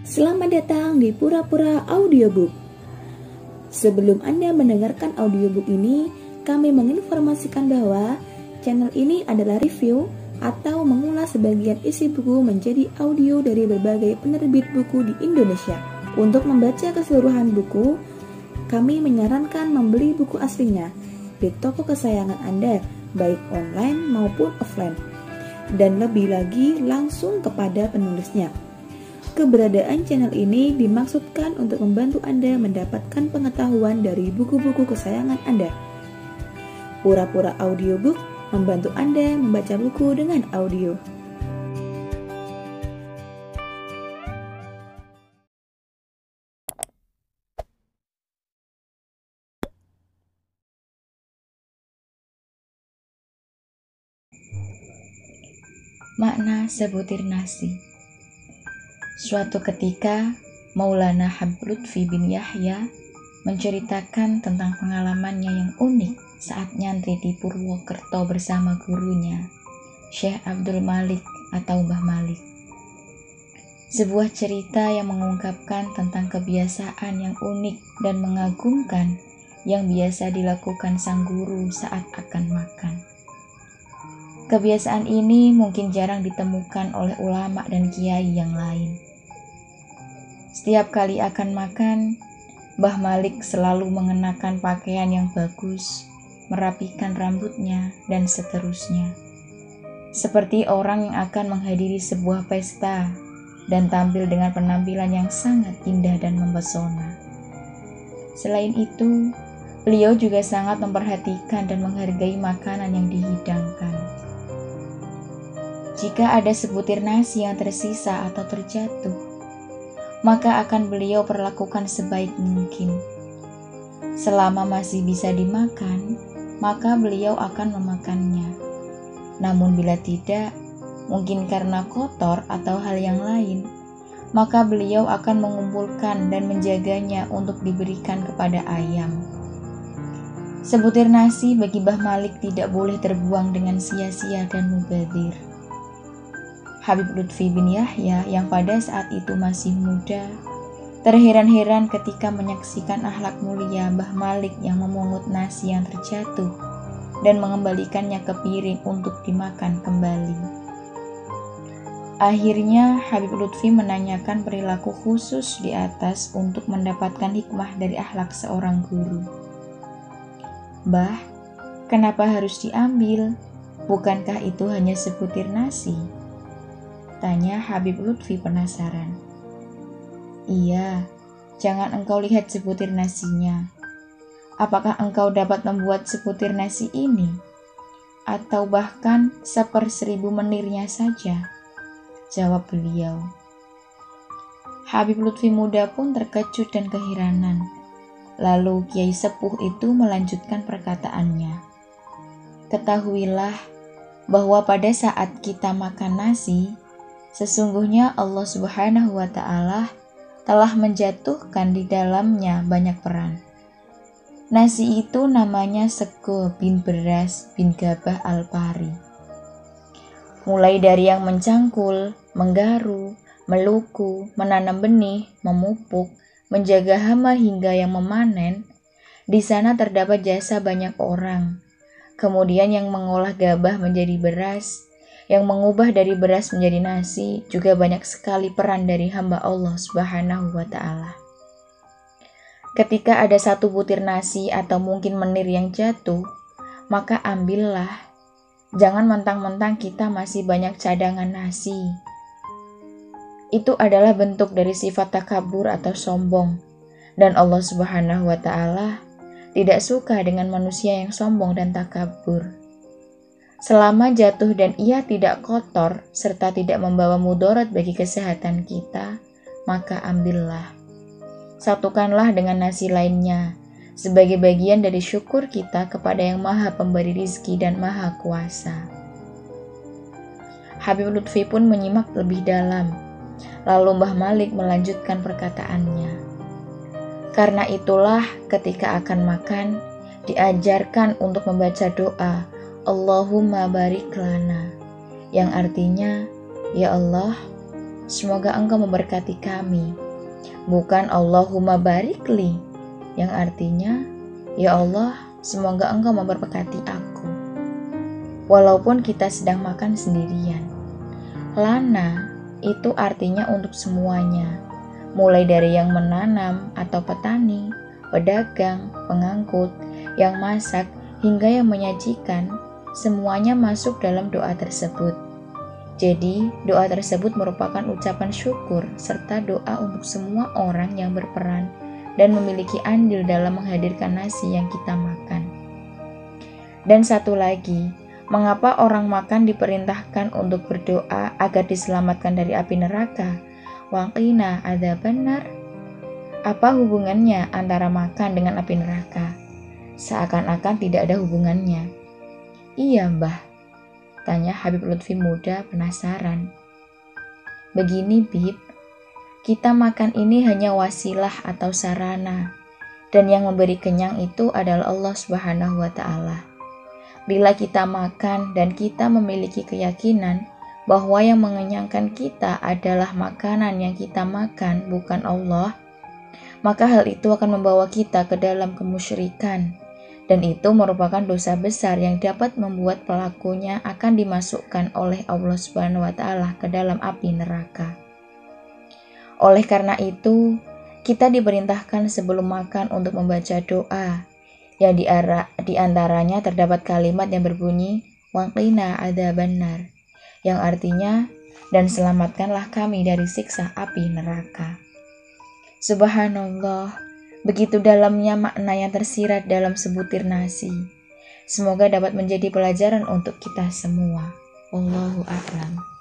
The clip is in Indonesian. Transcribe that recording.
Selamat datang di Pura-Pura Audiobook. Sebelum Anda mendengarkan audiobook ini, kami menginformasikan bahwa channel ini adalah review atau mengulas sebagian isi buku menjadi audio dari berbagai penerbit buku di Indonesia. Untuk membaca keseluruhan buku, kami menyarankan membeli buku aslinya di toko kesayangan Anda, baik online maupun offline, dan lebih lagi langsung kepada penulisnya. Keberadaan channel ini dimaksudkan untuk membantu Anda mendapatkan pengetahuan dari buku-buku kesayangan Anda. Pura-Pura Audiobook membantu Anda membaca buku dengan audio. Makna sebutir nasi. Suatu ketika, Maulana Habib Lutfi bin Yahya menceritakan tentang pengalamannya yang unik saat nyantri di Purwokerto bersama gurunya, Syekh Abdul Malik atau Mbah Malik. Sebuah cerita yang mengungkapkan tentang kebiasaan yang unik dan mengagumkan yang biasa dilakukan sang guru saat akan makan. Kebiasaan ini mungkin jarang ditemukan oleh ulama dan kiai yang lain. Setiap kali akan makan, Mbah Malik selalu mengenakan pakaian yang bagus, merapikan rambutnya, dan seterusnya. Seperti orang yang akan menghadiri sebuah pesta dan tampil dengan penampilan yang sangat indah dan mempesona. Selain itu, beliau juga sangat memperhatikan dan menghargai makanan yang dihidangkan. Jika ada sebutir nasi yang tersisa atau terjatuh, maka akan beliau perlakukan sebaik mungkin. Selama masih bisa dimakan, maka beliau akan memakannya. Namun bila tidak, mungkin karena kotor atau hal yang lain, maka beliau akan mengumpulkan dan menjaganya untuk diberikan kepada ayam. Sebutir nasi bagi Mbah Malik tidak boleh terbuang dengan sia-sia dan mubazir. Habib Lutfi bin Yahya yang pada saat itu masih muda, terheran-heran ketika menyaksikan akhlak mulia Mbah Malik yang memungut nasi yang terjatuh dan mengembalikannya ke piring untuk dimakan kembali. Akhirnya Habib Lutfi menanyakan perilaku khusus di atas untuk mendapatkan hikmah dari akhlak seorang guru. "Mbah, kenapa harus diambil? Bukankah itu hanya sebutir nasi?" tanya Habib Lutfi penasaran. "Iya, jangan engkau lihat sebutir nasinya. Apakah engkau dapat membuat sebutir nasi ini? Atau bahkan 1/1000 menirnya saja?" jawab beliau. Habib Lutfi muda pun terkejut dan keheranan. Lalu Kiai Sepuh itu melanjutkan perkataannya. "Ketahuilah bahwa pada saat kita makan nasi, sesungguhnya Allah Subhanahu wa Ta'ala telah menjatuhkan di dalamnya banyak peran. Nasi itu namanya sego bin beras bin gabah al-pari. Mulai dari yang mencangkul, menggaru, meluku, menanam benih, memupuk, menjaga hama hingga yang memanen, di sana terdapat jasa banyak orang. Kemudian yang mengolah gabah menjadi beras, yang mengubah dari beras menjadi nasi, juga banyak sekali peran dari hamba Allah Subhanahu wa Ta'ala. Ketika ada satu butir nasi atau mungkin menir yang jatuh, maka ambillah. Jangan mentang-mentang kita masih banyak cadangan nasi. Itu adalah bentuk dari sifat takabur atau sombong, dan Allah Subhanahu wa Ta'ala tidak suka dengan manusia yang sombong dan takabur. Selama jatuh dan ia tidak kotor serta tidak membawa mudarat bagi kesehatan kita, maka ambillah. Satukanlah dengan nasi lainnya sebagai bagian dari syukur kita kepada Yang Maha Pemberi Rizki dan Maha Kuasa." Habib Lutfi pun menyimak lebih dalam. Lalu Mbah Malik melanjutkan perkataannya. "Karena itulah ketika akan makan, diajarkan untuk membaca doa Allahumma barik lana, yang artinya, ya Allah, semoga Engkau memberkati kami. Bukan Allahumma barikli, yang artinya, ya Allah, semoga Engkau memberkati aku. Walaupun kita sedang makan sendirian. Lana itu artinya untuk semuanya, mulai dari yang menanam atau petani, pedagang, pengangkut, yang masak, hingga yang menyajikan, semuanya masuk dalam doa tersebut. Jadi, doa tersebut merupakan ucapan syukur serta doa untuk semua orang yang berperan dan memiliki andil dalam menghadirkan nasi yang kita makan. Dan satu lagi, mengapa orang makan diperintahkan untuk berdoa agar diselamatkan dari api neraka? Waqina adzabannar. Apa hubungannya antara makan dengan api neraka? Seakan-akan tidak ada hubungannya. Iya, Mbah, tanya Habib Lutfi muda penasaran. Begini, Bib, kita makan ini hanya wasilah atau sarana, dan yang memberi kenyang itu adalah Allah Subhanahu wa Ta'ala. Bila kita makan dan kita memiliki keyakinan bahwa yang mengenyangkan kita adalah makanan yang kita makan, bukan Allah, maka hal itu akan membawa kita ke dalam kemusyrikan. Dan itu merupakan dosa besar yang dapat membuat pelakunya akan dimasukkan oleh Allah Subhanahu wa Ta'ala ke dalam api neraka. Oleh karena itu, kita diperintahkan sebelum makan untuk membaca doa, yang di antaranya terdapat kalimat yang berbunyi waqina adzabannar, yang artinya, dan selamatkanlah kami dari siksa api neraka. Subhanallah, begitu dalamnya makna yang tersirat dalam sebutir nasi. Semoga dapat menjadi pelajaran untuk kita semua. Wallahu a'lam.